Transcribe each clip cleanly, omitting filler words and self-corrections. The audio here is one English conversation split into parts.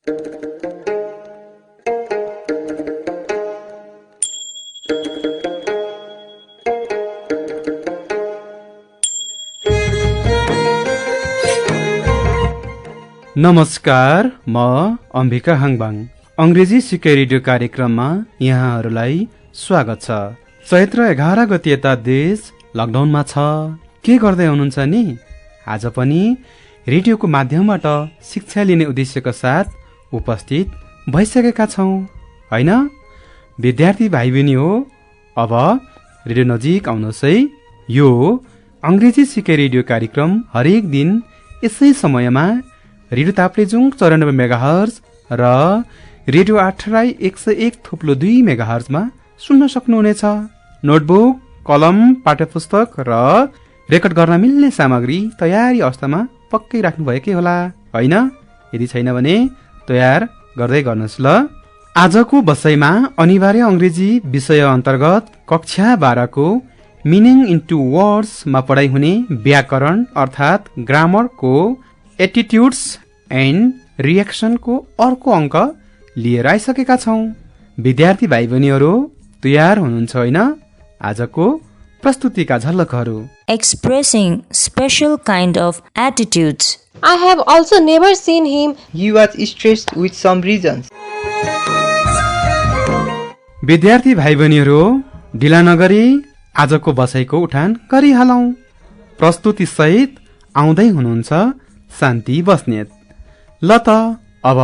नमस्कार, म अम्बिका हाङबाङ अंग्रेजी सिके रेडियो कार्यक्रममा यहाँहरूलाई स्वागत छ। चैत्र 11 गते यता देश लकडाउनमा छ। के गर्दै हुनुहुन्छ नि? आज पनि रेडियोको माध्यमबाट शिक्षा लिने उद्देश्यका साथ उपस्थित भइसकेका छौँ, हैन? विद्यार्थी भाइ बहिनी हो, अब रेडियो नजिक आउनुहोस् है। यो अंग्रेजी सिके रेडियो कार्यक्रम हरेक दिन यसै समयमा रेडियो ताप्लेजुङ 94 मेगाहर्ज र रेडियो 8 101.2 मेगाहर्जमा सुन्न सक्नुहुनेछ। नोटबुक, कलम, पाठ्यपुस्तक र रेकर्ड गर्न मिल्ने सामग्री तयारी अवस्थामा पक्कै राख्नुभएकै होला, हैन? यदि छैन भने तयार गर्दै गर्नुहोस् ल। आजको बसाइमा अनिवार्य अंग्रेजी विषय अन्तर्गत कक्षा 12 को मिनिङ इन्टु वर्ड्समा पढाइ हुने व्याकरण अर्थात् ग्रामरको एटिट्युड्स एन्ड रिएक्सनको अर्को अङ्क लिएर आइसकेका छौँ। विद्यार्थी भाइ बहिनीहरू तयार हुनुहुन्छ होइन? आजको प्रस्तुतिका झलकहरू। Expressing special kind of attitudes. I have also never seen him. He was stressed with some reasons. विद्यार्थी भाइ बहिनीहरू ढिला नगरी आजको बसाइको उठान गरिहालौँ। प्रस्तुति सहित आउँदै हुनुहुन्छ शान्ति बस्नेत। ल त अब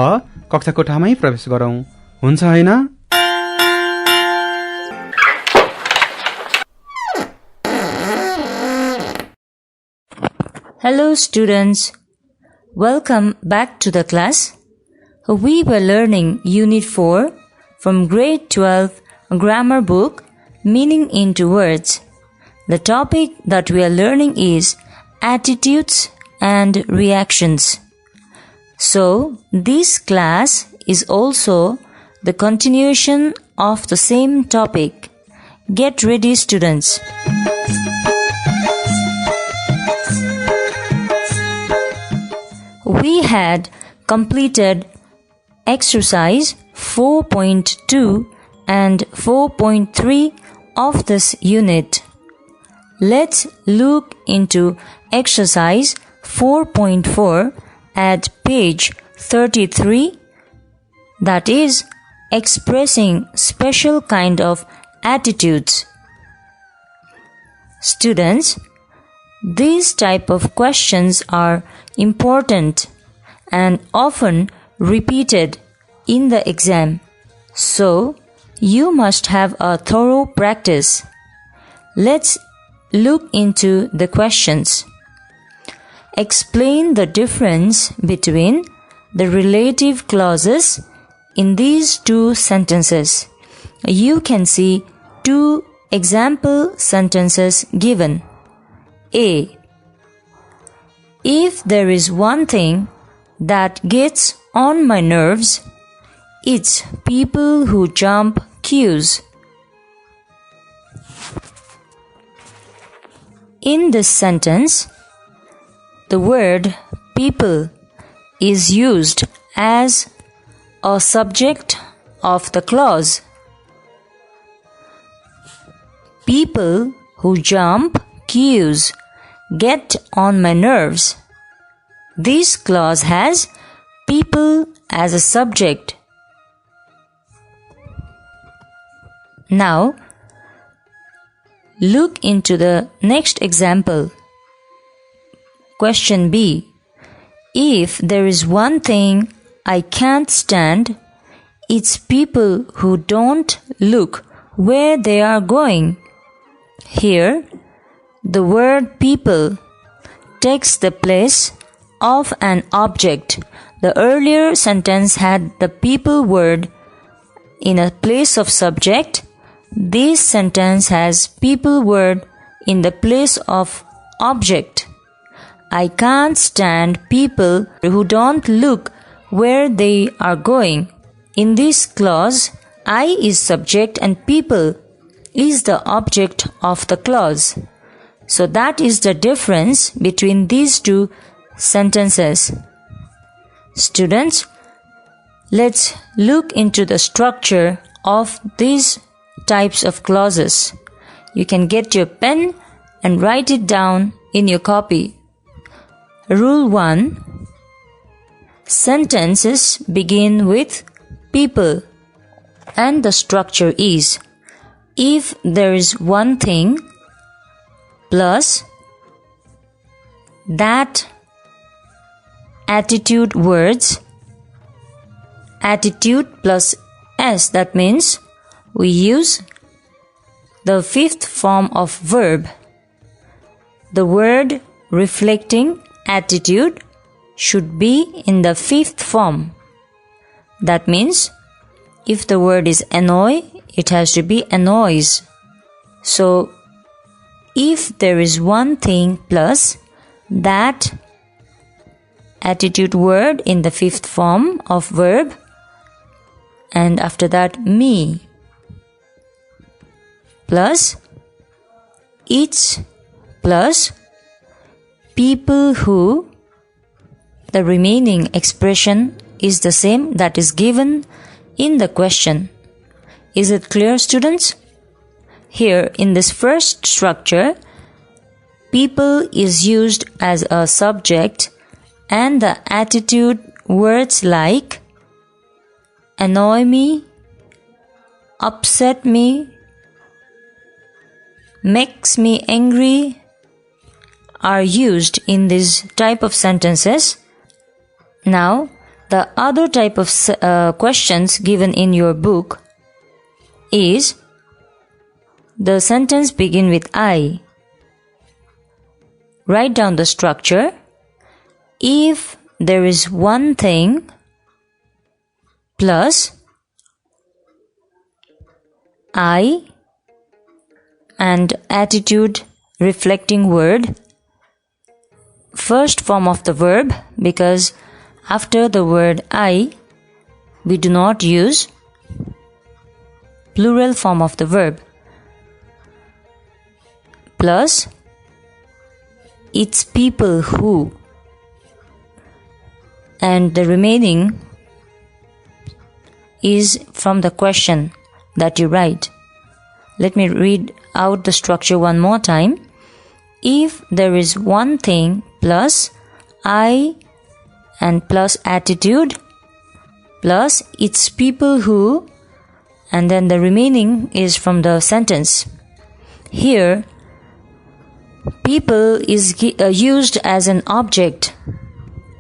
कक्षा कोठामै प्रवेश गरौँ, हुन्छ हैन? Hello students, welcome back to the class. We were learning Unit-4 from Grade-12 grammar book, Meaning into Words. The topic that we are learning is attitudes and reactions. So, this class is also the continuation of the same topic. Get ready, students. We had completed exercise 4.2 and 4.3 of this unit. Let's look into exercise 4.4 at page 33, that is, expressing special kind of attitudes. Students, these type of questions are important and often repeated in the exam, so you must have a thorough practice. Let's look into the questions. Explain the difference between the relative clauses in these two sentences. You can see two example sentences given. A. If there is one thing that gets on my nerves, it's people who jump queues. In this sentence, the word people is used as a subject of the clause. People who jump queues get on my nerves. This clause has people as a subject. Now, look into the next example. Question B. If there is one thing I can't stand, it's people who don't look where they are going. Here, the word people takes the place of an object. The earlier sentence had the people word in a place of subject. This sentence has people word in the place of object. I can't stand people who don't look where they are going. In this clause, I is subject and people is the object of the clause. So that is the difference between these two sentences. Students, Let's look into the structure of these types of clauses. You can get your pen and write it down in your copy. Rule 1. Sentences begin with people, and the structure is if there is one thing plus that attitude words, attitude plus s, that means we use the fifth form of verb. The word reflecting attitude should be in the fifth form. That means if the word is annoy, it has to be annoys. So if there is one thing plus that attitude word in the fifth form of verb, and after that me plus its plus people who, the remaining expression is the same that is given in the question. Is it clear, students? Here in this first structure, people is used as a subject and the attitude words like annoy me, upset me, makes me angry are used in this type of sentences. Now, the other type of questions given in your book is the sentence begin with I. Write down the structure. If there is one thing plus I and attitude reflecting word, first form of the verb, because after the word I, we do not use plural form of the verb, plus it's people who, and the remaining is from the question that you write. Let me read out the structure one more time. If there is one thing plus I and plus attitude plus it's people who, and then the remaining is from the sentence. Here, people is used as an object.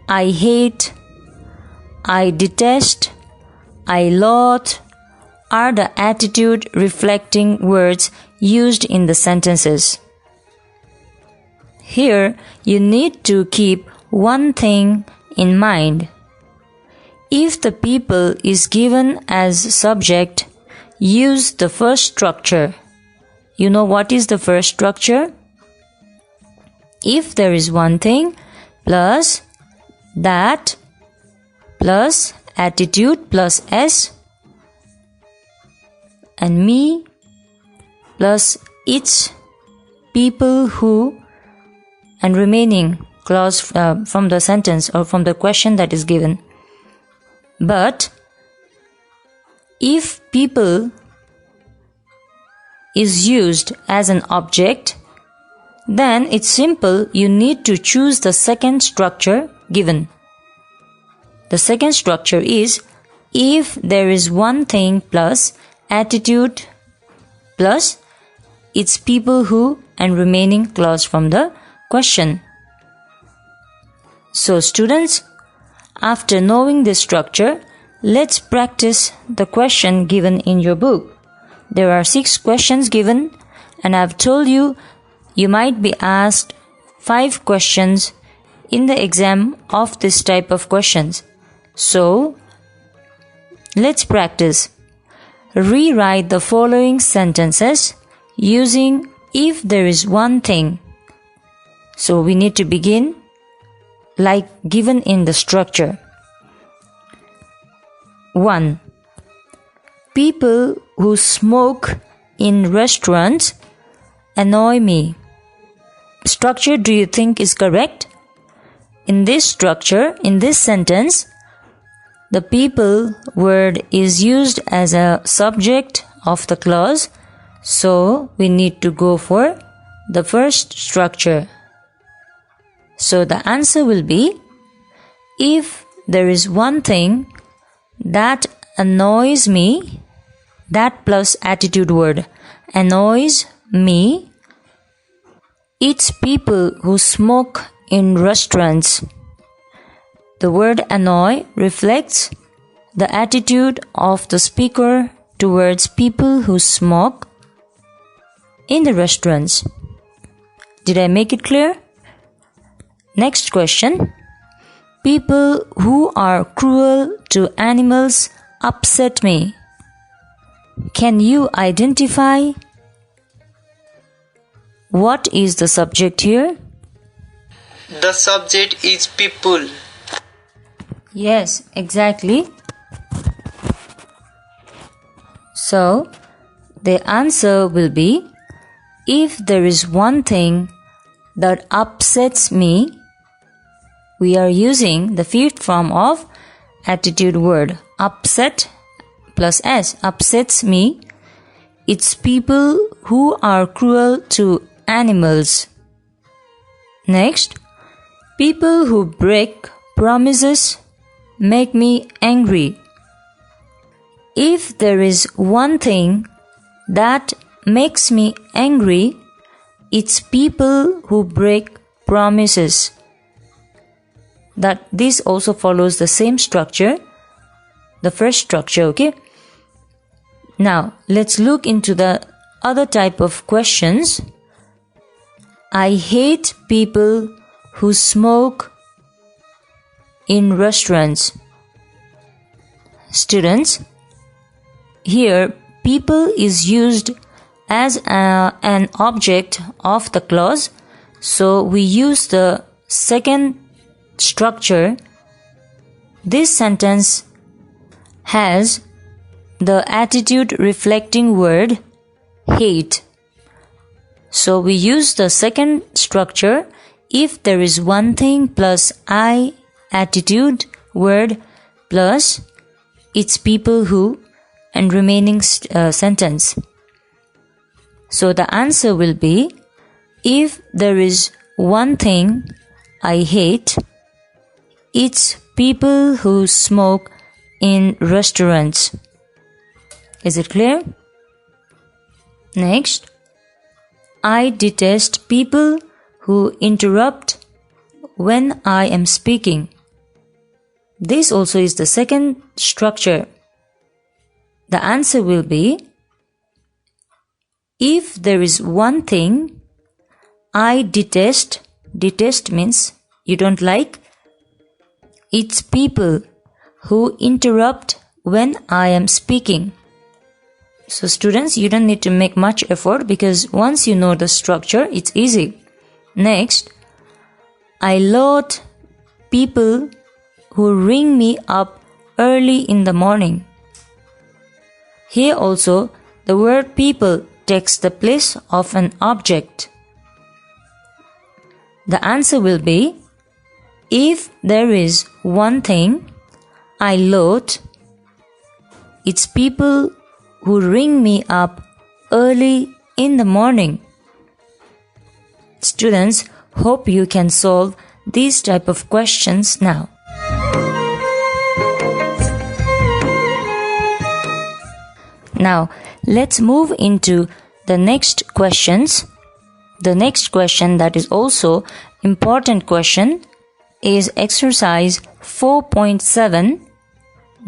I hate, I detest, I loathe are the attitude reflecting words used in the sentences. Here, you need to keep one thing in mind. If the people is given as subject, use the first structure. You know what is the first structure? If there is one thing plus that plus attitude plus s and me plus its, people who, and remaining clause from the sentence or from the question that is given. But if people is used as an object, then it's simple. You need to choose the second structure given. The second structure is if there is one thing plus attitude plus it's people who and remaining clause from the question. So students, after knowing this structure, let's practice the question given in your book. There are 6 questions given, and I've told you might be asked 5 questions in the exam of this type of questions. So, let's practice. Rewrite the following sentences using if there is one thing. So, we need to begin like given in the structure. 1. People who smoke in restaurants annoy me. Structure do you think is correct? In this structure, in this sentence, the people word is used as a subject of the clause, so we need to go for the first structure. So the answer will be, if there is one thing that annoys me, that plus attitude word, annoys me, it's people who smoke in restaurants. The word annoy reflects the attitude of the speaker towards people who smoke in the restaurants. Did I make it clear? Next question. People who are cruel to animals upset me. Can you identify what is the subject here? The subject is people. Yes, exactly. So, the answer will be, if there is one thing that upsets me, we are using the fifth form of attitude word, upset plus s, upsets me. It's people who are cruel to animals. Next, people who break promises make me angry. If there is one thing that makes me angry, it's people who break promises. That this also follows the same structure, the first structure, okay? Now, let's look into the other type of questions. I hate people who smoke in restaurants. Students, here people is used as an object of the clause, so we use the second structure. This sentence has the attitude reflecting word hate. So we use the second structure, if there is one thing plus I attitude word plus it's people who and remaining sentence. So the answer will be, if there is one thing I hate, it's people who smoke in restaurants. Is it clear? Next, I detest people who interrupt when I am speaking. This also is the second structure. The answer will be, if there is one thing I detest means you don't like, it's people who interrupt when I am speaking. So students, you don't need to make much effort because once you know the structure, it's easy. Next, I loathe people who ring me up early in the morning. Here also, the word people takes the place of an object. The answer will be, if there is one thing I loathe, it's people who ring me up early in the morning. Students, hope you can solve these type of questions now. Now, let's move into the next questions. The next question that is also important question is exercise 4.7,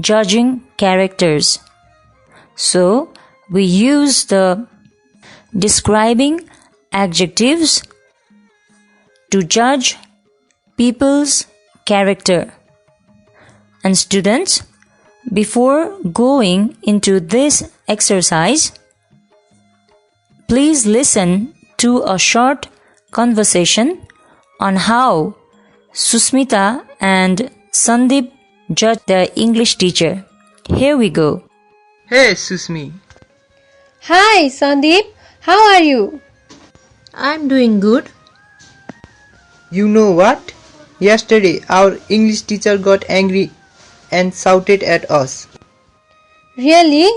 judging characters. So, we use the describing adjectives to judge people's character. And students, before going into this exercise, please listen to a short conversation on how Susmita and Sandeep judge their English teacher. Here we go. Hey Susmi. Hi, Sandeep. How are you? I'm doing good. You know what? Yesterday our English teacher got angry and shouted at us. Really?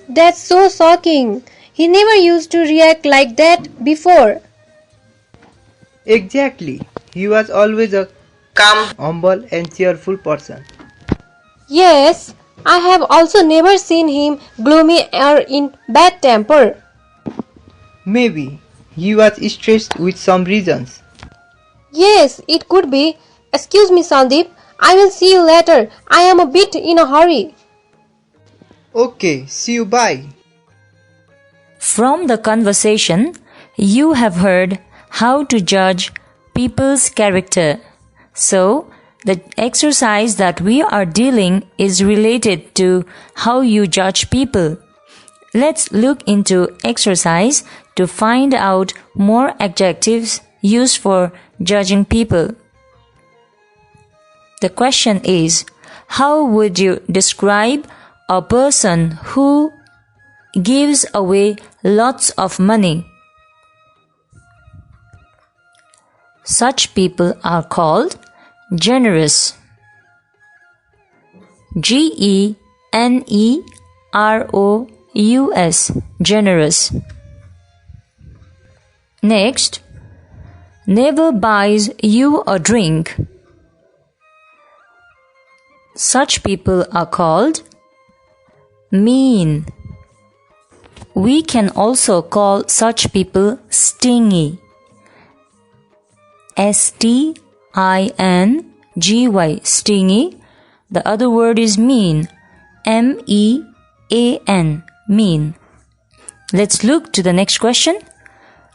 That's so shocking. He never used to react like that before. Exactly. He was always a calm, humble and cheerful person. Yes, I have also never seen him gloomy or in bad temper. Maybe he was stressed with some reasons. Yes, it could be. Excuse me, Sandeep. I will see you later. I am a bit in a hurry. Okay, see you, bye. From the conversation, you have heard how to judge people's character. So, the exercise that we are dealing is related to how you judge people. Let's look into exercise to find out more adjectives used for judging people. The question is, how would you describe a person who gives away lots of money? Such people are called generous. Generous, generous. Next, never buys you a drink. Such people are called mean. We can also call such people stingy. S-T-I-N-G-Y, stingy. The other word is mean. M-E-A-N, mean. Let's look to the next question.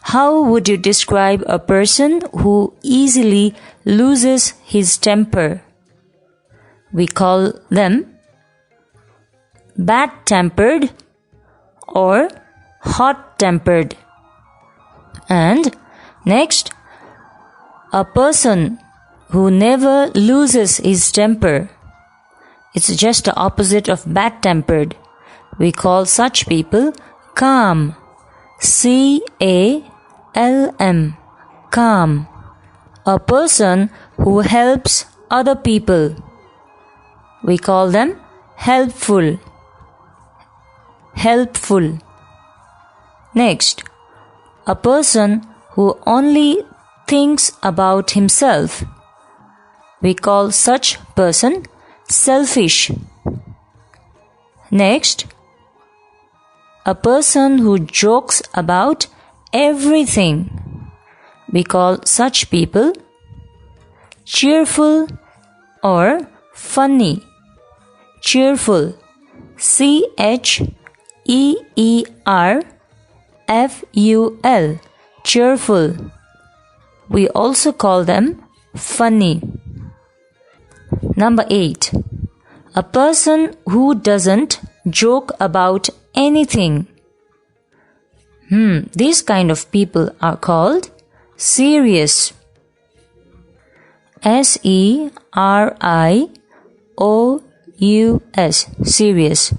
How would you describe a person who easily loses his temper? We call them bad-tempered or hot-tempered. And next, a person who never loses his temper. It's just the opposite of bad-tempered. We call such people calm. C-A-L-M, calm. A person who helps other people. We call them helpful. Helpful. Next, a person who only thinks about himself. We call such person selfish. Next, a person who jokes about everything. We call such people cheerful or funny. Cheerful. C-H-E-E-R-F-U-L. Cheerful. We also call them funny. Number 8. A person who doesn't joke about anything. These kind of people are called serious. S-E-R-I-O-U-S, serious.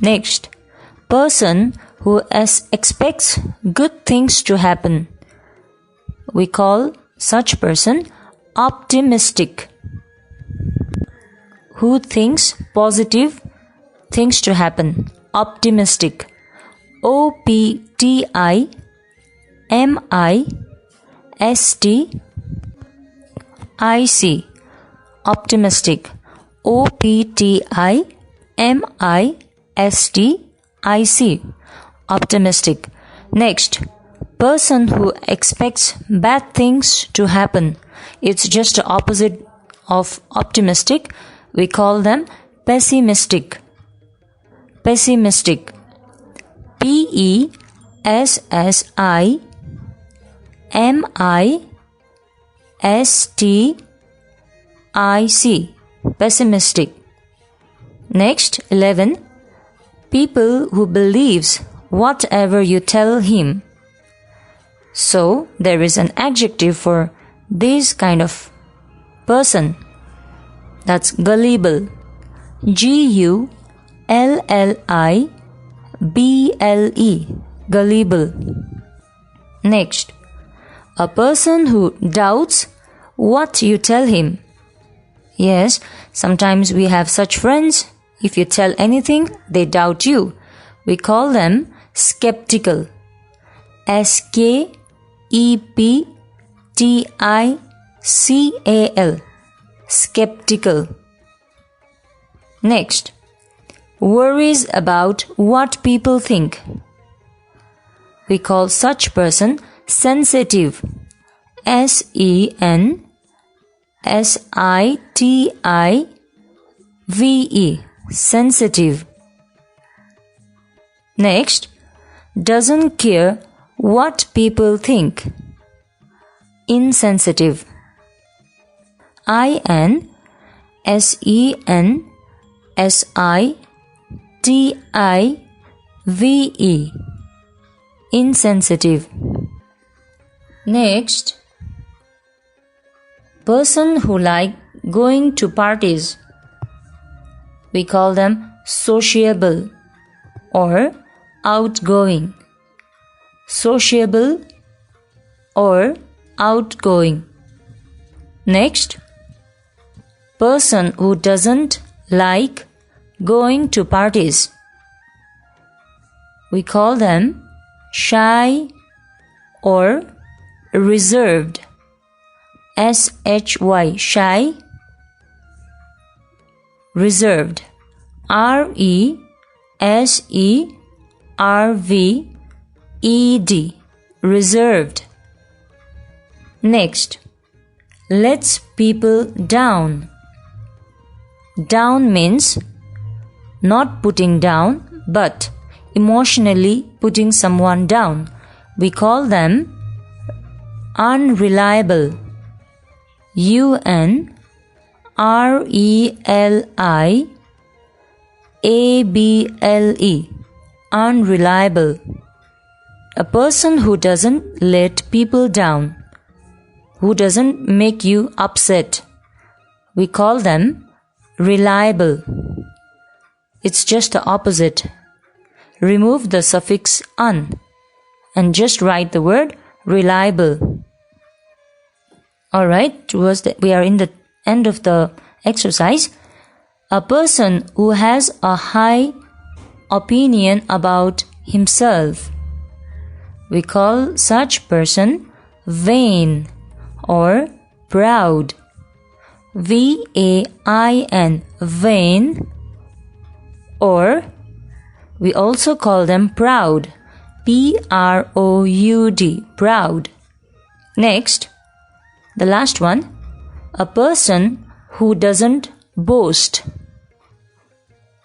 Next, person who expects good things to happen. We call such person optimistic. Who thinks positive things to happen. Optimistic. O-P-T-I-M-I-S-T-I-C. Optimistic. O-P-T-I-M-I-S-T-I-C. Optimistic. Next, person who expects bad things to happen. It's just the opposite of optimistic. We call them pessimistic. Pessimistic. P-E-S-S-I-M-I-S-T-I-C. Pessimistic. Next, 11. People who believes whatever you tell him. So, there is an adjective for this kind of person. That's gullible. G-U-L-L-I-B-L-E. Gullible. Next, a person who doubts what you tell him. Yes, sometimes we have such friends. If you tell anything, they doubt you. We call them skeptical. S-K-E-P-T-I-C-A-L. Skeptical. Next, worries about what people think. We call such person sensitive. S-E-N-S-I-T-I-V-E. Sensitive. Next, doesn't care what people think. Insensitive. I-N-S-E-N-S-I-T-I-V-E. Insensitive. Next, person who like going to parties. We call them sociable or outgoing. Sociable or outgoing. Next, person who doesn't like going to parties. We call them shy or reserved. S-H-Y, shy. Reserved. R-E-S-E-R-V-E-D. Reserved. Next, lets people down. Down means not putting down, but emotionally putting someone down. We call them unreliable. U-N-R-E-L-I-A-B-L-E. Unreliable. A person who doesn't let people down, who doesn't make you upset. We call them reliable. It's just the opposite. Remove the suffix un and just write the word reliable. Alright, we are in the end of the exercise. A person who has a high opinion about himself. We call such person vain or proud. V-A-I-N, vain. Or we also call them proud. P-R-O-U-D, proud. Next, the last one, a person who doesn't boast.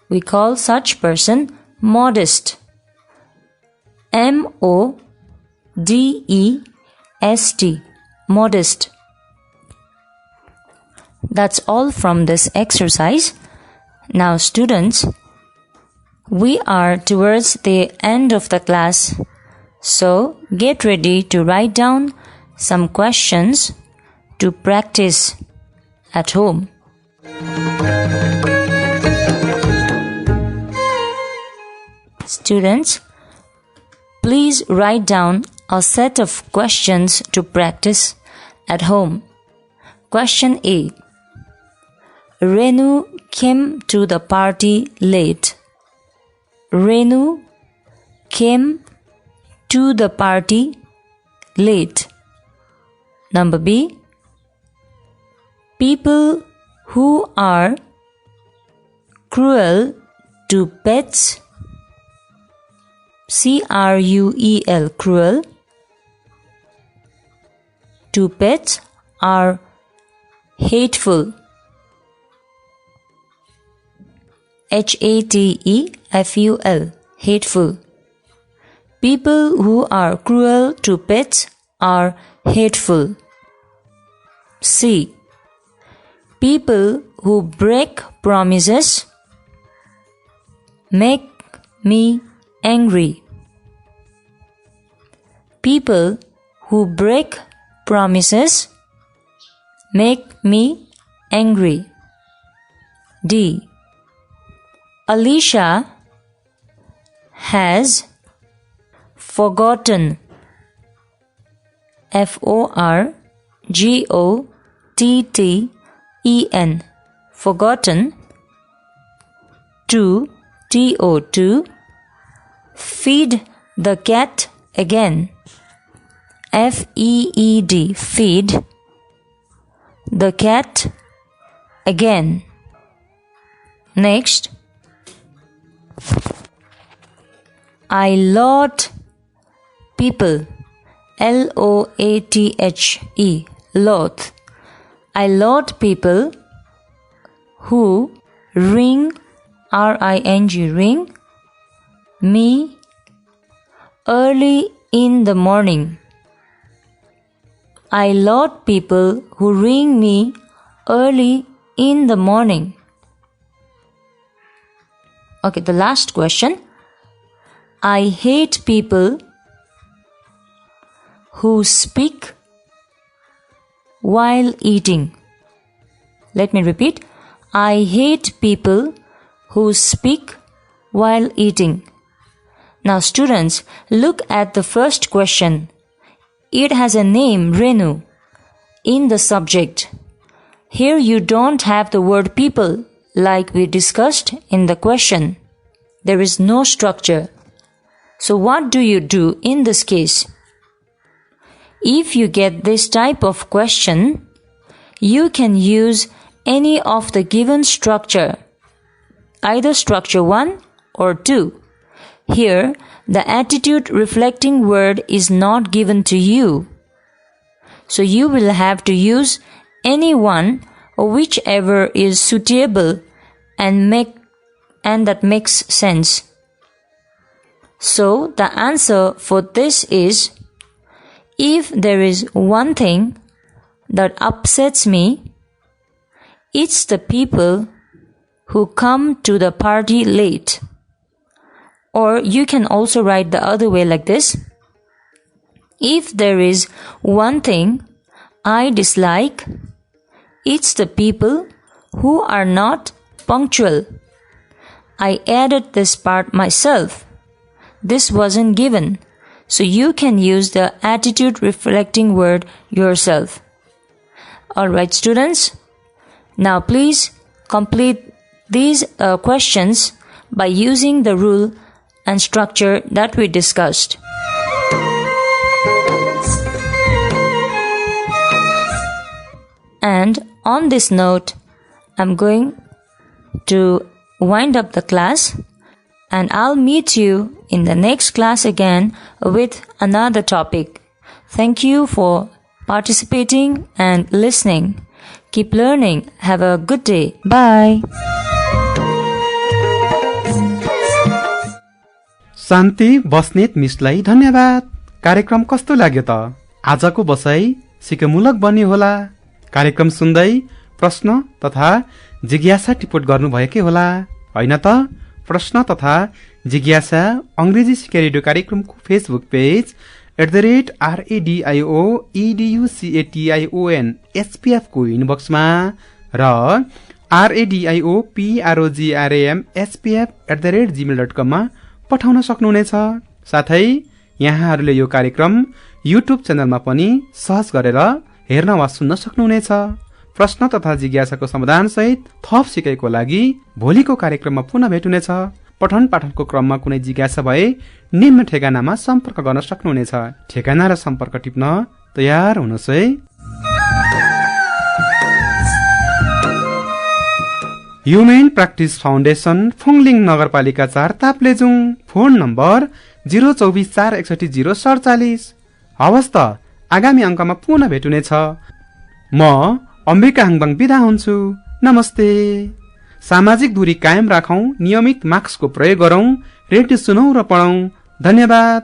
We call such person modest. M-O-D-E-S-T, modest. That's all from this exercise. Now students, we are towards the end of the class, so get ready to write down some questions to practice at home. Students, please write down a set of questions to practice at home. Question A. Renu came to the party late. Renu came to the party late. Number B. People who are cruel to pets, C-R-U-E-L, cruel, to pets are hateful, H-A-T-E-F-U-L, hateful. People who are cruel to pets are hateful. C. People who break promises make me angry. People who break promises make me angry. D. Alicia has forgotten, F-O-R-G-O-T-T-E-N, forgotten. 2, TO2. Feed the cat again. FEED, feed the cat again. Next, I laud people. LOATHE, laud. I laud people who ring, RING, ring me early in the morning. I laud people who ring me early in the morning. Okay, the last question. I hate people who speak while eating. Let me repeat. I hate people who speak while eating. Now students, look at the first question. It has a name, Renu, in the subject. Here you don't have the word people like we discussed in the question. There is no structure. So what do you do in this case? If you get this type of question, you can use any of the given structure, either structure 1 or 2. Here, the attitude reflecting word is not given to you. So you will have to use any one or whichever is suitable and that makes sense. So the answer for this is, if there is one thing that upsets me, it's the people who come to the party late. Or you can also write the other way like this. If there is one thing I dislike, it's the people who are not punctual. I added this part myself. This wasn't given, so you can use the attitude reflecting word yourself. Alright students, now please complete these questions by using the rule and structure that we discussed. And on this note, I'm going to wind up the class, and I'll meet you in the next class again with another topic. Thank you for participating and listening. Keep learning. Have a good day. Bye. शान्ति बस्नेत मिसलाई धन्यवाद। कार्यक्रम कस्तो लाग्यो त? आजको बसाई सिकेमूलक बन्यो होला। कार्यक्रम सुन्दै प्रश्न तथा जिज्ञासा टिप्पणी गर्नुभएकै होला, हैन त? प्रश्न तथा जिज्ञासा अंग्रेजी सिके रेडियो कार्यक्रमको फेसबुक पेज @RADIOEDUCATION SPF को इनबक्समा र RADIOPROGRAM SPF@gmail.com मा पठाउन सक्नुहुनेछ। साथै यहाँहरूले यो कार्यक्रम युट्युब च्यानलमा पनि सर्च गरेर हेर्न वा सुन्न सक्नुहुनेछ। प्रश्न तथा जिज्ञासाको समाधान सहित थप सिकाइको लागि भोलिको कार्यक्रममा पुनः भेट हुनेछ। पठन पाठनको क्रममा कुनै जिज्ञासा भए निम्न ठेगानामा सम्पर्क गर्न सक्नुहुनेछ। ठेगाना र सम्पर्क टिप्न तयार हुनुहोस् है। ह्युमेन प्र्याक्टिस फाउन्डेसन फुङलिङ नगरपालिका 4 ताप्लेजुङ। Phone number 024416047। हवस् त, आगामी अङ्कमा पुनः भेटुनेछ। म अम्बिका हाङबाङ बिदा हुन्छु। नमस्ते। सामाजिक दूरी कायम राखौं, नियमित मास्कको प्रयोग गरौं, रेडियो सुनौं र पढौं। धन्यवाद।